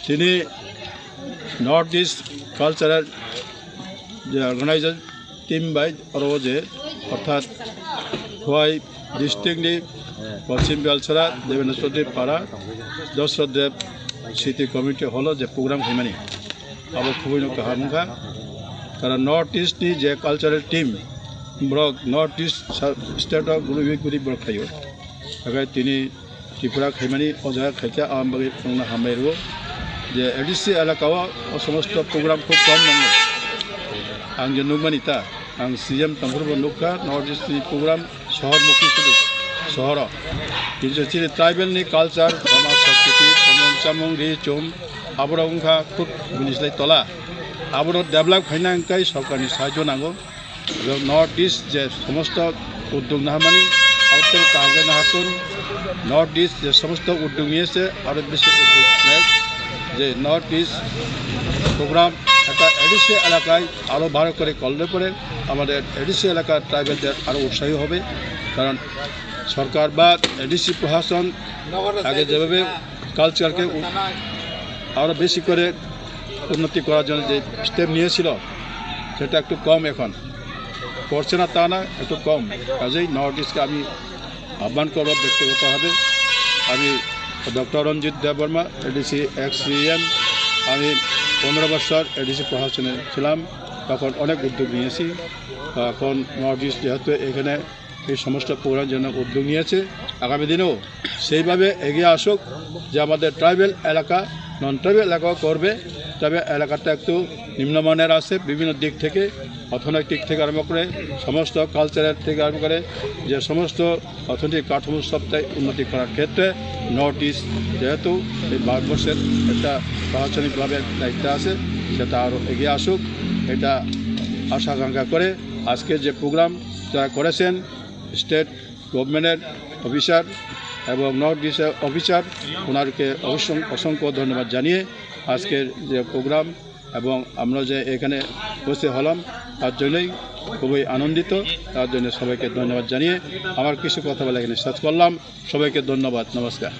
তিনি north east cultural যে organiser team by যে অর্থাৎ খোয়াই ডিস্ট্রিক্টनि পশ্চিম বেলছড়া দেবেন্দ্র পাড়া দশরথদেव সিটি कमिटि हल जे प्रग्राम खालामनि अब खुबैनो गाहामखा कारण नर्थ इस्टनि जे कालचारेल टीम ब्रक नर्थ इस्ट स्टेटआव गुरि गुरि ब्रक थायो थाखाय दिनै त्रिपुरा खालामनि अजा खायथा आमबागै बुंनो हामबायरो जे एडिसि एलाकाव समस्त प्रग्राम खूब कम दङ आं जे नुमानिता आं सीएम तंफोरबो नुखा नर्थ इस्टनि प्रग्राम शहरमुखी सुदु शहराव किन्तु चिनि ट्राइबेलनि कालचार समाज संस्कृति समंचामं रिचुम आबोराव उनखा खूब मिनिस्लाय तला आबोराव डेभलप खालामनांखाय सरकारनि साहाय्य नांगौ नर्थ इस्ट जे समस्त उद्योग नाहामानि आउटर कागज हातुन नर्थ इस्ट जे समस्त उद्योग निয়েছে আর বেশি উদ্যোগ নেয় যে নর্থ ইস্ট প্রোগ্রাম একটা এডিসি এলাকায় আরও ভালো করে করলে পরে আমাদের এডিসি এলাকার ট্রাইবেলদের আরও উৎসাহী হবে কারণ সরকার বা এডিসি প্রশাসন আগে যেভাবে কালচারকে আরও বেশি করে উন্নতি করার জন্য যে স্টেপ নিয়েছিল সেটা একটু কম এখন করছে না তা না একটু কম কাজেই নর্থ ইস্টকে আমি আহ্বান করব ব্যক্তিগতভাবে আমি ডক্টর রঞ্জিত দেববর্মা এডিসি এক্স সিএম আমি 15 বছর এডিসি প্রশাসনে ছিলাম তখন অনেক উদ্যোগ নিয়েছি এখন নর্থ ইস্ট যেহেতু এখানে এই সমস্ত প্রোগ্রাম জন্য উদ্যোগ নিয়েছে আগামী দিনেও সেইভাবে এগিয়ে আসুক যে আমাদের ট্রাইবেল এলাকা নন ট্রাইবেল এলাকাও করবে তবে এলাকাটা একটু নিম্নমানের আছে বিভিন্ন দিক থেকে অর্থনৈতিক থেকে আরম্ভ করে সমস্ত কালচারের থেকে আরম্ভ করে যে সমস্ত অর্থনৈতিক কাঠামো সবটাই উন্নতি করার ক্ষেত্রে নর্থ ইস্ট যেহেতু এই ভারতবর্ষের একটা প্রশাসনিকভাবে দায়িত্ব আছে সেটা আরও এগিয়ে আসুক এটা আশা আকাঙ্ক্ষা করে আজকে যে প্রোগ্রাম যারা করেছেন স্টেট গভর্নমেন্টের অফিসার এবং নর্থ ইস্টের অফিসার ওনারকে অসংখ্য ধন্যবাদ জানিয়ে আজকের যে প্রোগ্রাম এবং আমরা যে এখানে উপস্থিত হলাম তার জন্যই খুবই আনন্দিত তার জন্য সবাইকে ধন্যবাদ জানিয়ে আমার কিছু কথা বলে এখানে শেষ করলাম সবাইকে ধন্যবাদ নমস্কার।